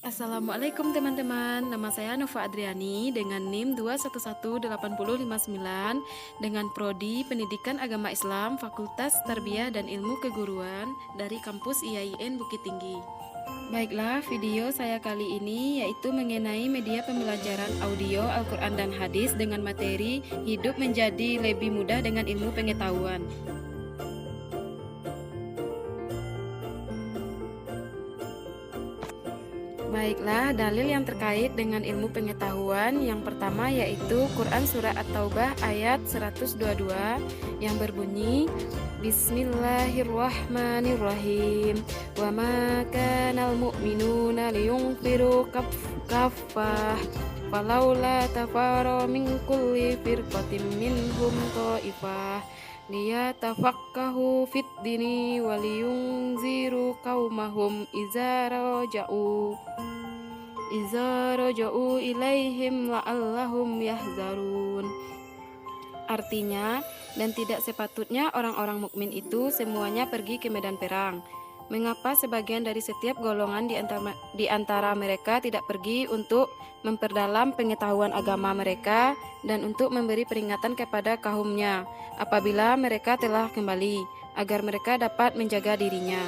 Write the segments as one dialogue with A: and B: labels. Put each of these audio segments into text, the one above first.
A: Assalamualaikum teman-teman, nama saya Nova Adriani dengan NIM 2118059 dengan Prodi Pendidikan Agama Islam Fakultas Tarbiyah dan Ilmu Keguruan dari kampus IAIN Bukit Tinggi. Baiklah, video saya kali ini yaitu mengenai media pembelajaran audio Al-Quran dan Hadis dengan materi hidup menjadi lebih mudah dengan ilmu pengetahuan. Baiklah, dalil yang terkait dengan ilmu pengetahuan yang pertama yaitu Quran Surah At-Taubah ayat 122 yang berbunyi Bismillahirrahmanirrahim wa ma kanal mu'minuna liyunfiru kaffah falaula tafara min kulli firqatin minhum ta'ifah liyatafakkahu fid dini waliyunziru qaumahum iza raja'u ilaihim la'allahum yahzarun. Artinya, dan tidak sepatutnya orang-orang mukmin itu semuanya pergi ke medan perang. Mengapa sebagian dari setiap golongan di antara mereka tidak pergi untuk memperdalam pengetahuan agama mereka dan untuk memberi peringatan kepada kaumnya apabila mereka telah kembali, agar mereka dapat menjaga dirinya.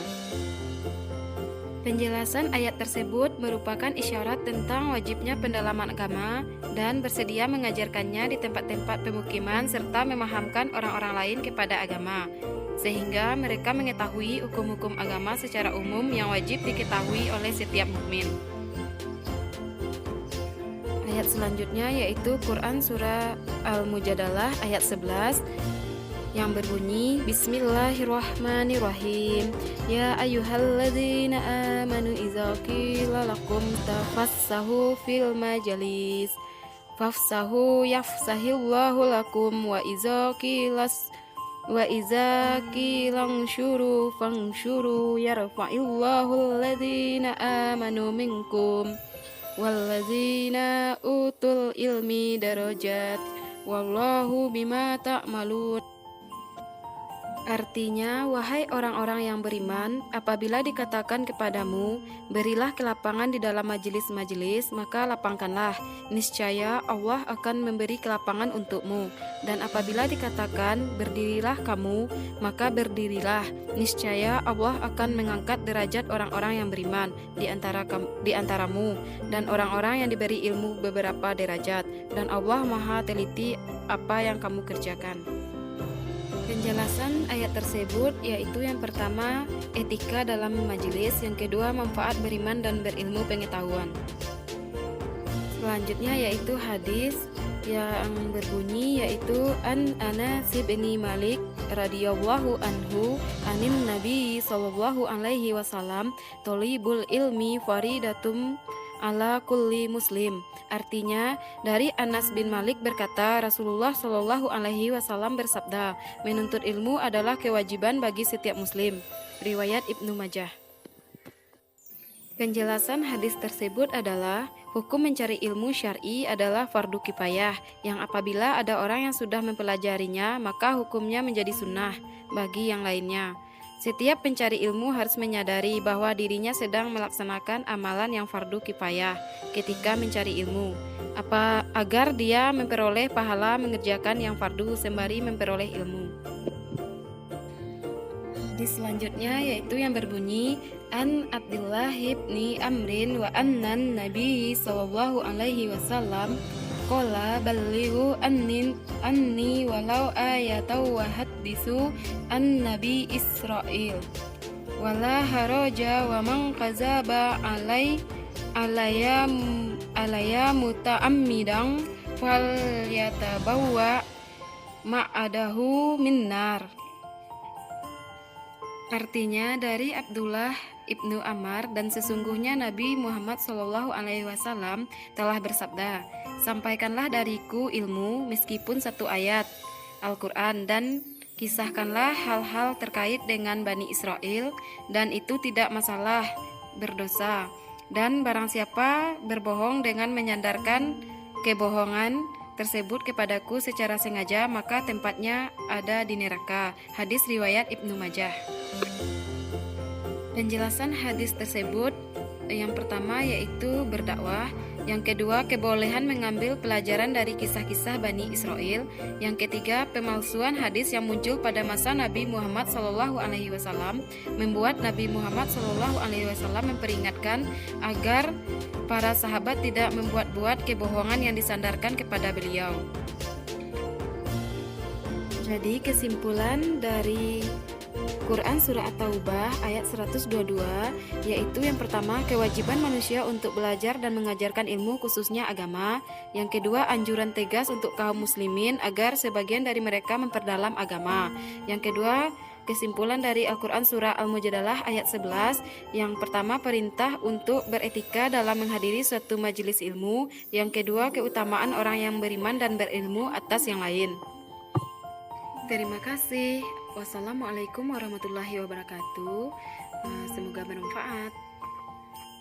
A: Penjelasan ayat tersebut merupakan isyarat tentang wajibnya pendalaman agama dan bersedia mengajarkannya di tempat-tempat pemukiman serta memahamkan orang-orang lain kepada agama, sehingga mereka mengetahui hukum-hukum agama secara umum yang wajib diketahui oleh setiap mukmin. Ayat selanjutnya yaitu Quran Surah Al-Mujadalah ayat 11 yang berbunyi Bismillahirrahmanirrahim Ya ayyuhalladzina amanu idza qila lakum tafassahu fil majalis fafsahu yafsahillahu lakum wa idza qilang syuru fangsyuru yarfa'illahu alladzina amanu minkum walladzina utul ilmi darajat wallahu bima ta'malun. Artinya, wahai orang-orang yang beriman, apabila dikatakan kepadamu, berilah kelapangan di dalam majelis-majelis, maka lapangkanlah. Niscaya Allah akan memberi kelapangan untukmu. Dan apabila dikatakan, berdirilah kamu, maka berdirilah. Niscaya Allah akan mengangkat derajat orang-orang yang beriman di antaramu, dan orang-orang yang diberi ilmu beberapa derajat. Dan Allah Maha teliti apa yang kamu kerjakan. Penjelasan ayat tersebut yaitu yang pertama, etika dalam majelis, yang kedua, manfaat beriman dan berilmu pengetahuan. Selanjutnya yaitu hadis yang berbunyi yaitu An Anas bin Malik radhiyallahu anhu anin Nabi sallallahu alaihi wasallam tolibul ilmi faridatum ala kulli muslim. Artinya, dari Anas bin Malik berkata, Rasulullah Shallallahu alaihi wasallam bersabda, menuntut ilmu adalah kewajiban bagi setiap muslim. Riwayat Ibnu Majah. Penjelasan hadis tersebut adalah hukum mencari ilmu syar'i adalah fardu kifayah, yang apabila ada orang yang sudah mempelajarinya, maka hukumnya menjadi sunnah bagi yang lainnya. Setiap pencari ilmu harus menyadari bahwa dirinya sedang melaksanakan amalan yang fardu kifayah ketika mencari ilmu, agar dia memperoleh pahala mengerjakan yang fardu sembari memperoleh ilmu. Di selanjutnya yaitu yang berbunyi An Abdullah ibni Amrin wa annan Nabi sallallahu alaihi wasallam qala ballighu anni walau ayatau wa haddisu an Nabi Israel wala haraja wa man qazaba alaya muta'ammidan fal yatabawwa ma'adahu minnar. Artinya, dari Abdullah ibnu Amr, dan sesungguhnya Nabi Muhammad SAW telah bersabda, sampaikanlah dariku ilmu meskipun satu ayat Al-Quran, dan kisahkanlah hal-hal terkait dengan Bani Israel, dan itu tidak masalah berdosa. Dan barang siapa berbohong dengan menyandarkan kebohongan tersebut kepadaku secara sengaja, maka tempatnya ada di neraka. Hadis riwayat Ibnu Majah. Penjelasan hadis tersebut Yang pertama yaitu berdakwah, yang kedua kebolehan mengambil pelajaran dari kisah-kisah Bani Israel, yang ketiga pemalsuan hadis yang muncul pada masa Nabi Muhammad SAW membuat Nabi Muhammad SAW memperingatkan agar para sahabat tidak membuat-buat kebohongan yang disandarkan kepada beliau. Jadi kesimpulan dari Quran Surah At-Taubah ayat 122 yaitu yang pertama kewajiban manusia untuk belajar dan mengajarkan ilmu khususnya agama. Yang kedua anjuran tegas untuk kaum muslimin agar sebagian dari mereka memperdalam agama. Yang kedua kesimpulan dari Al-Quran Surah Al-Mujadalah ayat 11 yang pertama perintah untuk beretika dalam menghadiri suatu majelis ilmu. Yang kedua keutamaan orang yang beriman dan berilmu atas yang lain. Terima kasih. Wassalamualaikum warahmatullahi wabarakatuh. Semoga bermanfaat.